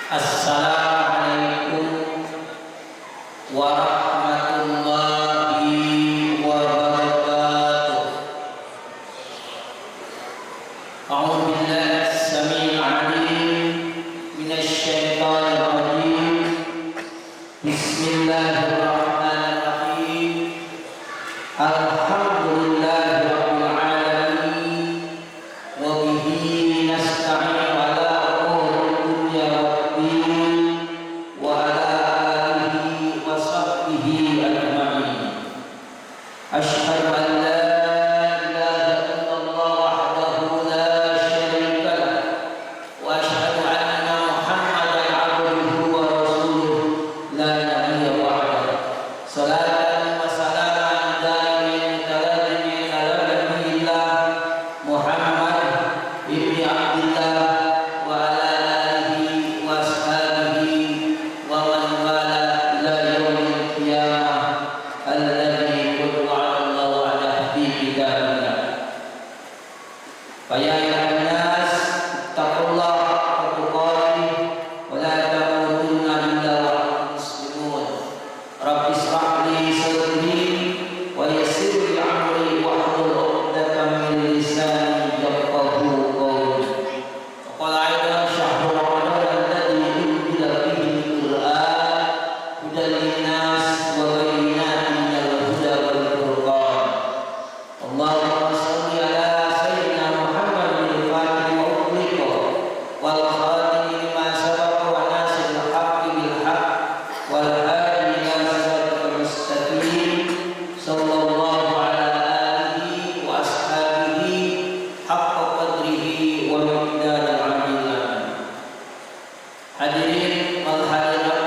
Assalamualaikum warahmatullahi wabarakatuh. A'udzu billahi as-sami'il 'alim minasy syaithanir rajim. Bismillahirrahmanirrahim. Alhamdulillahi rabbil alamin wa bihi nasta'in ala umuri dunya waddin wa ala alihi wa sahbihi ajma'in. Asyhadu an la ilaha illallah wahdahu la syarika lah wa asyhadu anna Muhammadan 'abduhu wa rasuluh la nabiyya ba'dahu. Salatan wa salaman daimin mutalazimin ala nabiyillah Muhammad ibni Abdillah wa ala alihi wa ashabihi wa man wala ila yaumil qiyamah alladzi qad wa'ada Allahu 'ala fi kitabillah. Fa ya ayyuhan nas taqullaha haqqa tuqatih wa la tamutunna illa wa antum muslimun. Rabbi ishrah li sadri wa yassir li amri wahlul 'uqdatam min lisani yafqahu qawli. Qala aidan syahrul ramadan alladzi unzila fihi al-Qur'an hudan lin-nas wa bayyinatin minal huda wal furqan. Allahumma shalli ala sayyidina Muhammadin al-fatih wa ughliqa wal khatimi lima sabaqa wa nasiril haqqi bil haqq wal hadi ila siratal mustaqim sallallahu ala alihi wa ashabihi haqqa qadrihi wa miqdaril azim. Hadirin wal hadirat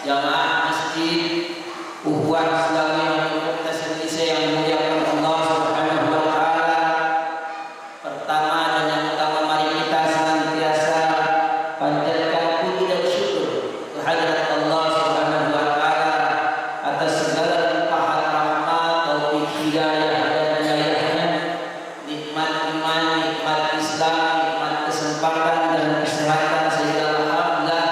jamaah masjid Ukhuwah Islamiyah Universitas Indonesia yang dimuliakan Allah Subhanahu wa taala. Pertama dan yang utama, mari kita senantiasa panjatkan puji dan syukur kehadirat Allah Subhanahu wa taala atas segala limpahan rahmat, taufik, hidayah dan inayahnya, nikmat iman, nikmat Islam, nikmat kesempatan dan kesehatan, sehingga alhamdulillah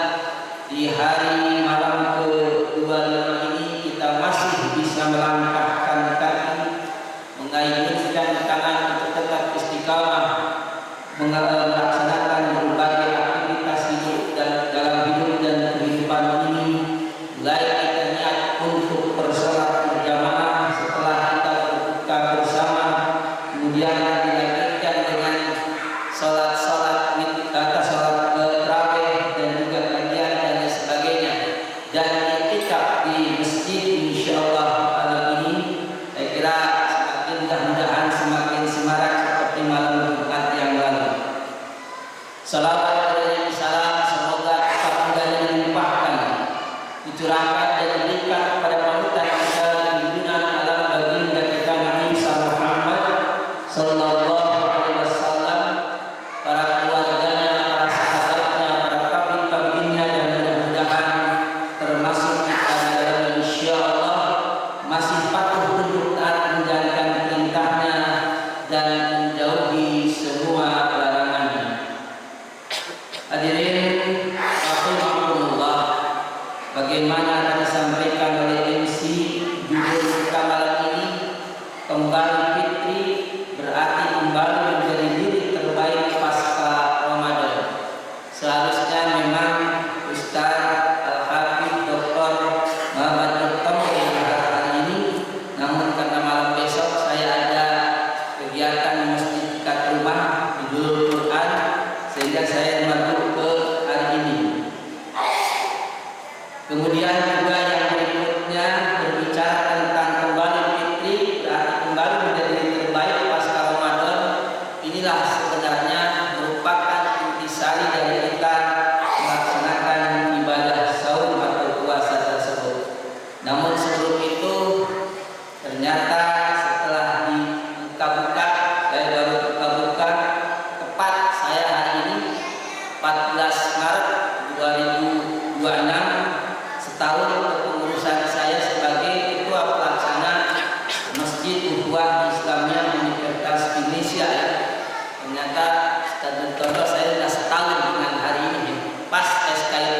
di hari malam ke-25 ini kita masih bisa melangkahkan kaki, mengaitkan tangan untuk tetap istiqamah melaksanakan berbagai aktivitas hidup dan dalam hidup dan kehidupan ini. Mulai kita niat untuk bersalat berjamaah, setelah kita berbuka bersama, kemudian dilanjutkan dengan salat-salat tarawih dan juga kajian dan lain sebagainya, dan i'tikaf di masjid insyaallah malam ini. Saya kira semakin mudah-mudahan semakin semarak seperti malam Jumat yang lalu. Salawat dan salam semoga tetap mudah dilimpahkan, dicurahkan dan diberikan kepada panutan kita junjungan alam baginda kita Nabi Muhammad sallallahu alaihi wasallam, para keluarganya, para sahabatnya, para tabi'innya, dan mudah-mudahan termasuk kita dalam insyaallah masih patuh tunduk taat menjalankan perintahnya dan menjauhi semua larangannya. Hadirin rahimakumullah, bagaimana tadi disampaikan oleh MC, judul kita malam ini kembali fitri, berarti kembali menjadi diri terbaik pasca Ramadan. Seharusnya memang Ustaz Al-Hafidz Dr. Muhammad Nurtamul yang hadir hari ini, namun karena malam besok saya ada kegiatan di masjid dekat rumah di Nurul Quran, sehingga saya maju ke hari ini. Kemudian juga yang berikutnya berbicara tentang kembali fitri, berarti kembali menjadi diri terbaik pasca Ramadan. Inilah sebenarnya merupakan intisari dari kita melaksanakan ibadah saum atau puasa tersebut. Namun sebelum itu, ternyata setelah dibuka-buka, saya baru buka-buka, tepat saya hari ini 14 Maret 2026, setahun kepengurusan saya sebagai ketua pelaksana Masjid Ukhuwah Islamiyah Universitas Indonesia. Ternyata Ustaz Dr. saya sudah setahun dengan hari ini, pas SKIP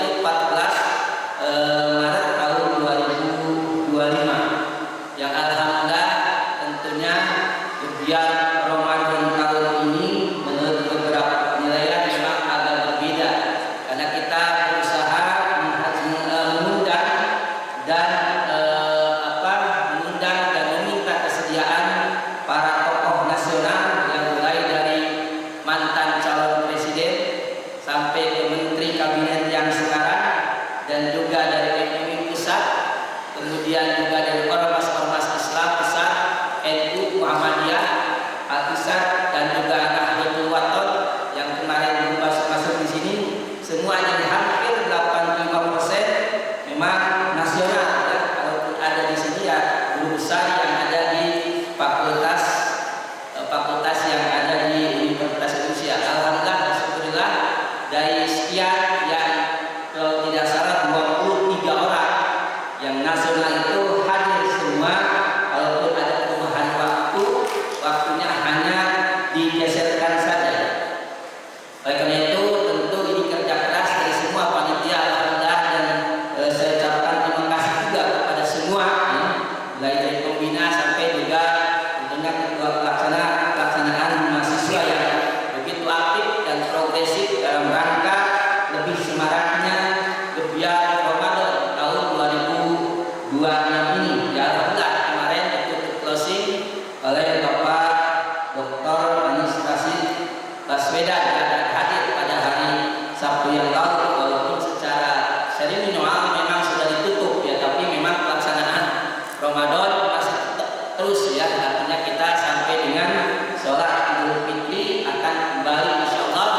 Baswedan dan hadir pada hari Sabtu yang lalu, walaupun secara seremonial memang sudah ditutup ya, tapi memang pelaksanaan Ramadan masih terus ya, artinya kita sampai dengan sholat Idul Fitri akan kembali insyaallah.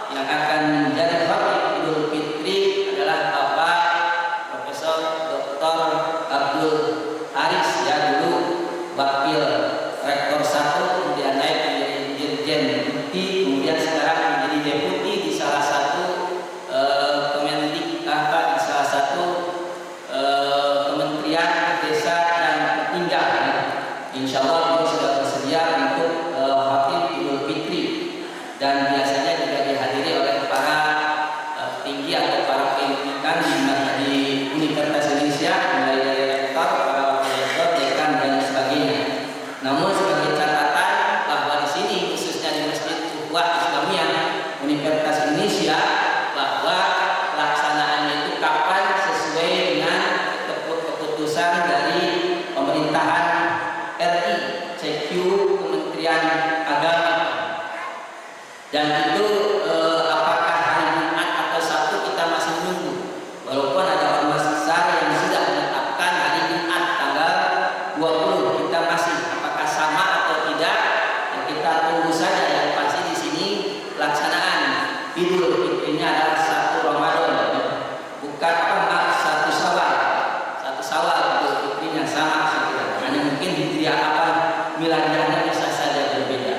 Yang akan menjadi khatib Idul Fitri adalah Bapak Profesor Dr. Abdul Haris ya, dulu Wakil Rektor 1, kemudian naik menjadi Dirjen Deputi, kemudian sekarang menjadi Deputi di salah satu di salah satu Kementerian Desa dan Tertinggal ya. Insyaallah beliau sudah bersedia untuk khatib Idul Fitri, dan biasanya juga dihadiri oleh para petinggi atau para pendidikan di Universitas Indonesia, mulai dari rektor, para wakil rektor, dekan dan sebagainya. Namun sebagai catatan bahwa di sini khususnya di Masjid Ukhuwah Islamiyah Universitas Indonesia, bahwa pelaksanaannya itu kapan sesuai dengan keputusan dari pemerintahan RI, CQ Kementerian Agama, dan itu apakah hari Jumat atau Sabtu kita masih menunggu, walaupun ada ormas besar yang sudah menetapkan hari Jumat tanggal 20, kita masih apakah sama atau tidak ya, kita tunggu saja. Yang pasti di sini pelaksanaan Idul Fitrinya adalah 1 Ramadan, bukan satu Syawal Idul Fitrinya sama saja, hanya mungkin hijriah apa miladiahnya bisa saja berbeda.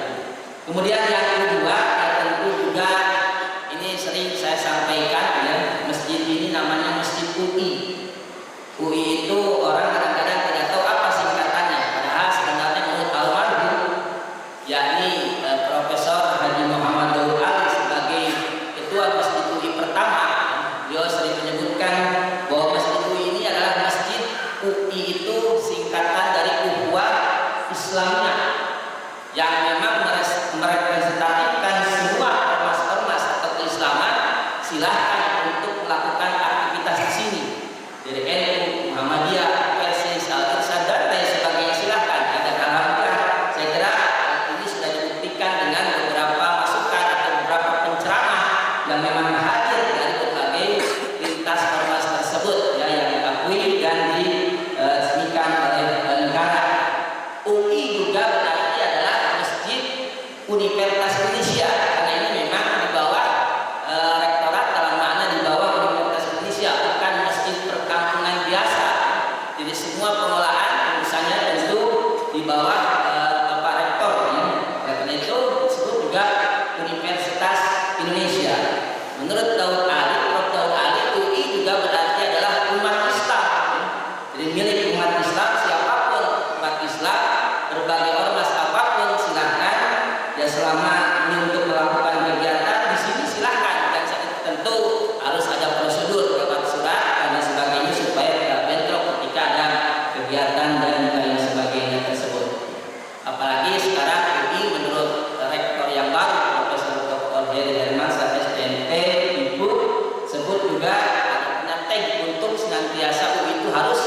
Kemudian yang kedua ya, tentu juga ini sering saya sampaikan ya, masjid ini namanya Masjid UI. UI itu orang kadang-kadang tidak tahu apa singkatannya, padahal sebenarnya menurut almarhum yakni Profesor Haji Muhammad Daud Ali sebagai ketua Masjid UI pertama, beliau sering menyebutkan bahwa Masjid UI ini adalah masjid. UI itu singkatan dari Ukhuwah Islamiyah, yang memang merepresentasikan semua ormas-ormas atau keislaman silahkan untuk melakukan aktivitas di sini, dari NU, Muhammadiyah, Persis, Al-Irsyad dan lain sebagainya, silahkan. Dan alhamdulillah saya kira ini sudah dibuktikan dengan beberapa masukan atau beberapa penceramah yang memang hadir dari berbagai lintas ormas tersebut ya, yang diakui dan diresmikan oleh negara. UI juga berarti adalah Masjid Universitas Indonesia, karena ini memang di bawah rektorat, dalam makna di bawah Universitas Indonesia, bukan masjid perkampungan biasa. Jadi semua pengelolaan urusannya tentu di bawah Bapak Rektor ya. Oleh karena itu disebut juga Universitas Indonesia. Menurut Daud Ali, Prof. Daud Ali, UI juga berarti adalah umat Islam ya. Jadi milik umat Islam, siapapun umat Islam, berbagai ormas apapun silahkan ya, selama ini untuk melakukan kegiatan di sini silahkan, dan tentu harus ada prosedur lewat surat dan sebagainya supaya tidak bentrok ketika ada kegiatan dan lain sebagainya tersebut. Apalagi sekarang ini menurut rektor yang baru Profesor Dr. Heri Hermansyah STMT Ibu sebut juga ada tag untuk senantiasa UI itu harus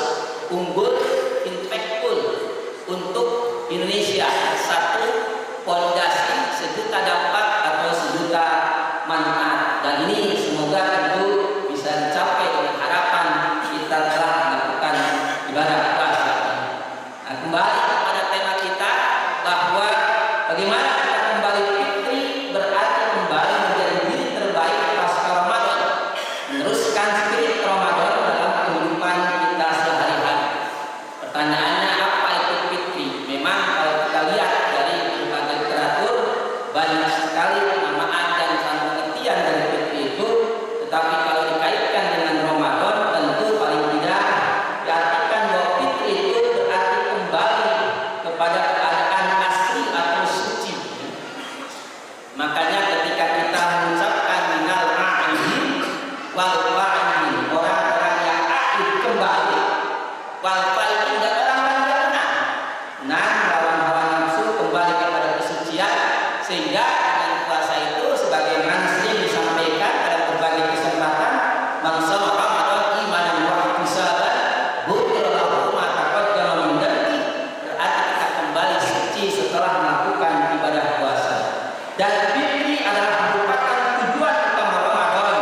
unggul, impactful untuk Indonesia, satu pondasi sejuta dampak atau sejuta manfaat, dan ini semoga tentu bisa dicapai dengan harapan kita telah melakukan ibadah puasa. Nah, kembali kepada tema kita bahwa bagaimana kita kembali fitri, berarti kembali menjadi diri terbaik pasca Ramadan, meneruskan spirit Ramadan dalam kehidupan kita sehari-hari. Pertanyaannya, apa itu fitri? Memang kalau kita lihat dari berbagai literatur banyak sekali penamaan dan pengertian dari fitri itu, tetapi kalau dikaitkan dengan Ramadan tentu paling tidak diartikan bahwa fitri itu berarti kembali kepada keadaan asli atau suci. Makanya ketika kita mengucapkan minal a'idin wal fa'idin, orang-orang yang a'id kembali, wal fa'idin dan orang-orang yang benar, lawan hawa nafsu kembali kepada kesucian, sehingga dengan puasa itu sebagaimana sering disampaikan dalam berbagai kesempatan, bangsa Ramadan imanan wa ihtisaban ghufira lahu ma taqaddama min dhanbi, berarti kita kembali suci setelah melakukan ibadah puasa. Dan fitri adalah merupakan tujuan utama Ramadan,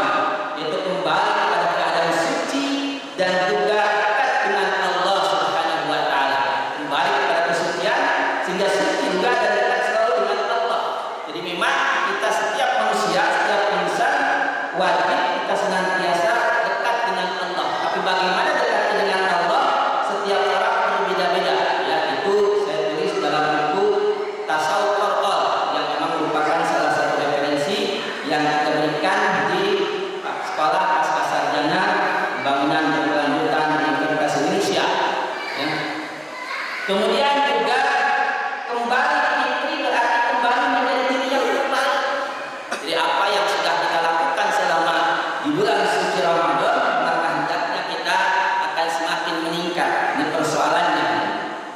yaitu kembali kepada keadaan suci dan juga dekat dengan Allah Subhanahu wa taala. Kembali kepada kesucian sehingga suci juga dan dekat selalu dengan Allah. Jadi memang kita setiap manusia, setiap insan wajib kita senantiasa dekat dengan Allah. Tapi bagaimana dekatnya dengan Allah? Setiap orang berbeda-beda. Ya, itu saya tulis dalam buku Tasawuf Qorqol yang memang merupakan salah satu referensi yang kita berikan di sekolah pasca sarjana pembangunan berkelanjutan di Universitas Indonesia. Ya. Kemudian juga kembali fitri berarti kembali menjadi diri yang terbaik. Jadi apa yang sudah kita lakukan selama di bulan suci Ramadan, maka hendaknya kita akan semakin meningkat. Ini persoalannya.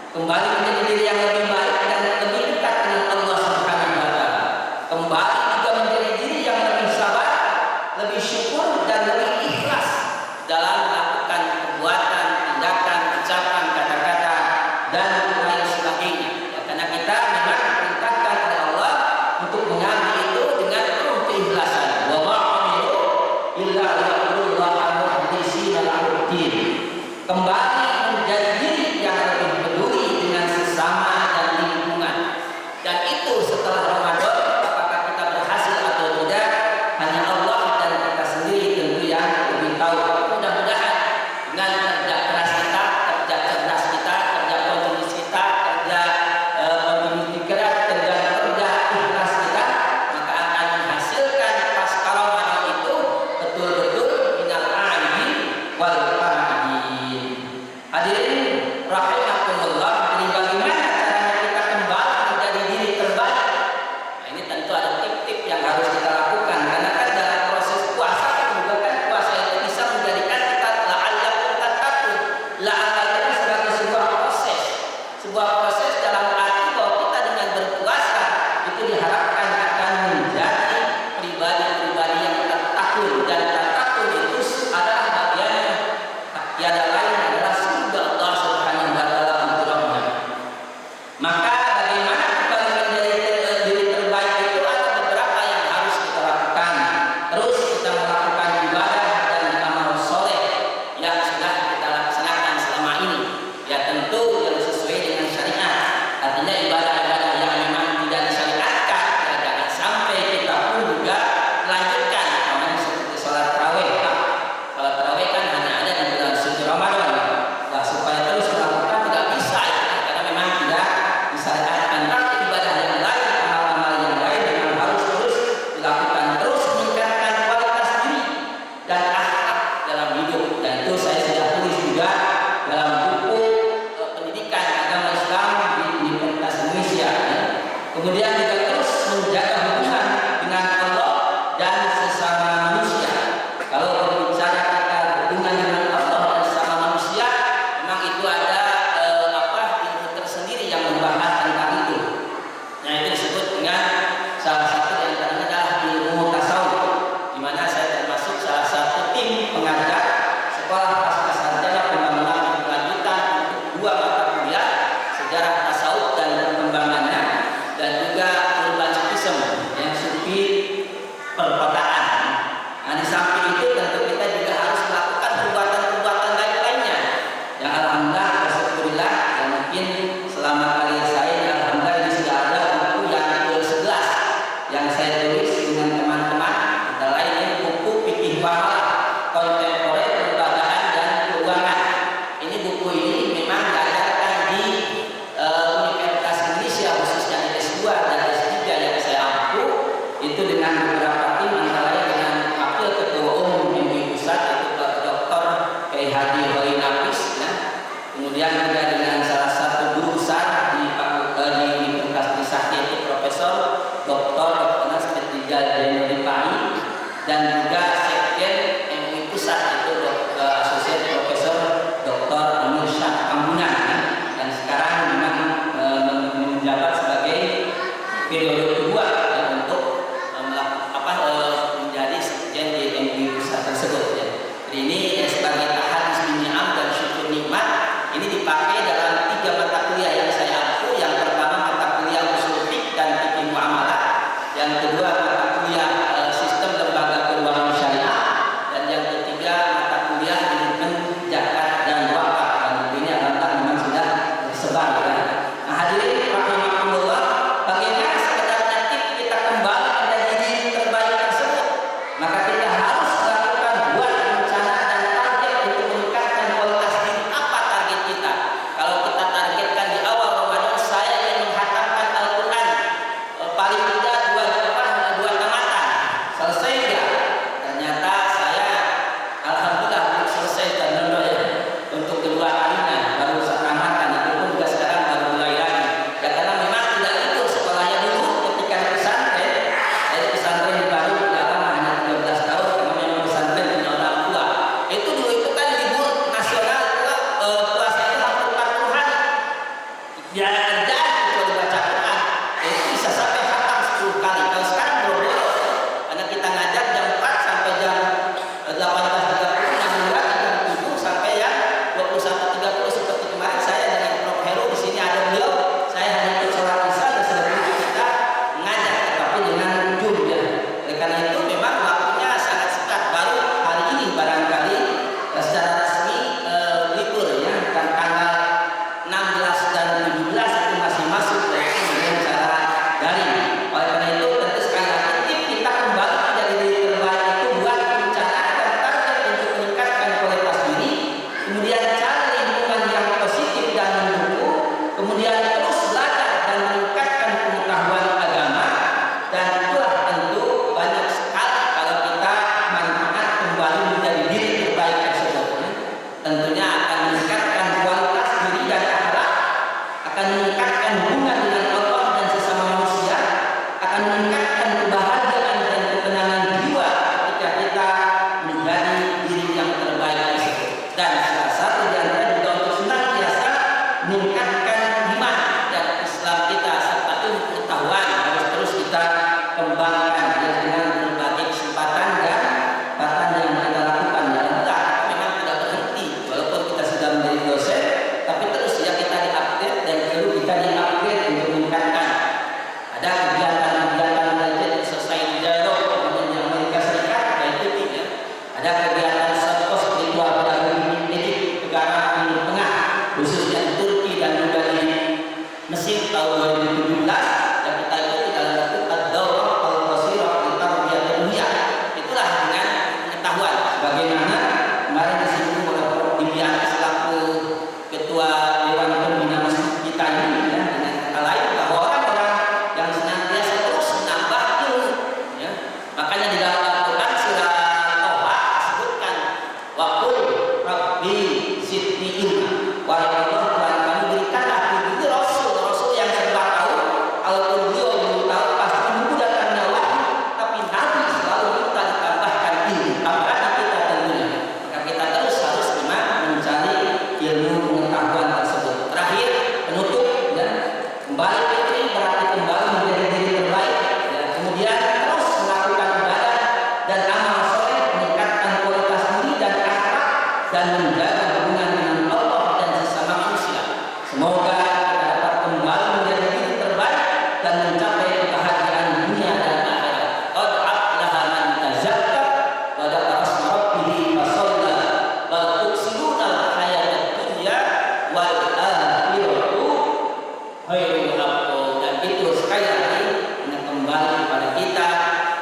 Kembali menjadi diri yang lebih baik dan lebih dekat dengan Allah Subhanahu wa taala. Kembali juga menjadi diri yang lebih sabar, lebih syukur dan lebih ikhlas dalam melakukan perbuatan, tindakan, ucapan, kata-kata dan lain sebagainya. Ya, karena kita memang diperintahkan oleh Allah untuk mengambil itu dengan penuh keikhlasan. Wa ma'amilu illa liya'budullaha mukhlisina lahu-d-din. Kembali menjadi diri yang lebih peduli dengan sesama dan lingkungan. Dan itu setelah Ramadan, apakah kita berhasil atau tidak, hanya Allah dan kita sendiri tentu yang lebih tahu. Mudah-mudahan dengan kerja keras kita, kerja cerdas kita, kerja kontinuitas kita, kerja kontinuitas keras, kerja ikhlas kita, maka akan menghasilkan pasca Ramadan itu betul-betul minal aidin wal faidin. Hadirin rahimakumullah, jadi bagaimana caranya kita kembali menjadi diri terbaik? Nah, ini tentu ada tip-tip yang harus kita lakukan, karena kan dalam proses puasa juga kan puasa itu bisa menjadikan kita la'allakum tattaqun. La'alla itu sebagai sebuah proses dalam arti bahwa kita dengan berpuasa itu diharapkan akan menjadi pribadi-pribadi yang tattaqun, dan tattaqun itu adalah bagiannya tiada lain adalah surga Allah Subhanahu wa taala untuk rahmat. Maka bagaimana kembali menjadi diri terbaik itu ada beberapa yang harus kita lakukan. Terus kita melakukan ibadah dan amal soleh yang sudah kita laksanakan selama ini. Ya tentu yang sesuai dengan syariat. Artinya ibadah-ibadah yang memang tidak disyariatkan, ya jangan sampai kita pun juga melanjutkan. Namanya seperti sholat tarawih. Sholat tarawih kan hanya ada di bulan suci Ramadan. Nah, supaya terus melakukan tidak bisa, ya, karena memang tidak disyariatkan. Tapi ibadah yang lain, amal-amal yang lain memang harus terus dilakukan, terus meningkatkan kualitas diri dan akhlak dalam hidup. Dan itu saya sudah tulis juga dalam buku pendidikan agama Islam di Universitas Indonesia. Ya. Kemudian juga terus menjaga hubungan dengan Allah dan sesama manusia. Kalau berbicara kita hubungan dengan Allah dan sesama manusia, memang itu ada ilmu tersendiri yang membahas tentang itu. Nah, itu disebut dengan salah satu di antaranya adalah ilmu tasawuf, di mana saya termasuk salah satu tim pengajar sekolah pasca sarjana pembangunan berkelanjutan untuk 2 mata kuliah, sejarah tasawuf dan perkembangannya, dan juga urban sufism, yang sufi perkotaan. Nah, di samping itu tentu kita juga harus melakukan perbuatan-perbuatan lainnya. Yang alhamdulillah, alhamdulillah, yang mungkin selama kalian saya, alhamdulillah ini sudah ada buku yang ke-11 yang saya tulis dengan teman-teman. Antara lain ini buku Fikih Muamalah Kontemporer Perdagangan dan Keuangan. Ini buku ini memang diajarkan di Universitas Indonesia, khususnya di S2 dan S3 yang saya ampu itu dengan beberapa tim, antara lain dengan Wakil Ketua Umum MUI Pusat itu Pak Dr. Kiai Haji Holi Nafis, ya. Kemudian juga dengan salah satu guru besar di Universitas Trisakti itu Profesor Dr. Tirta Jenodipani, dan juga Sekjen MUI Pusat itu Asosiat Profesor Dr. Amir Syah Kambunan, ya. Dan sekarang memang menjabat sebagai periode kedua, ya, untuk menjadi sekjen di MUI Pusat tersebut, ya. Jadi ini sebagai tahadus ni'am dan syukur nikmat, ini dipakai dalam 3 mata kuliah yang saya ampu. Yang pertama mata kuliah usul fiqh dan fikih muamalah, yang kedua mata kuliah kemudian terus melakukan ibadah dan amal soleh, meningkatkan kualitas diri dan akhlak, dan menjaga hubungan dengan Allah dan sesama manusia. Semoga kita dapat kembali menjadi diri terbaik dan mencapai kebahagiaan dunia dan akhirat. Qad aflaha man tazakka wa dzakara isma rabbih fasalla bal tu'thiruna al-hayata ad-dunya wal akhiratu khairun abqa. Dan itu sekali lagi kembali kepada kita,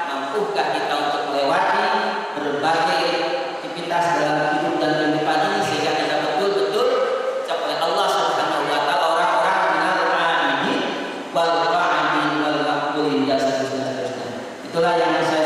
mampukah kita untuk melewati berbagai aktivitas dalam hidup dan kehidupan ini sehingga kita betul-betul capai Allah Subhanahu wa taala, orang-orang minal aidin wal qa'idin wal maqbulin dan seterusnya. Itulah yang saya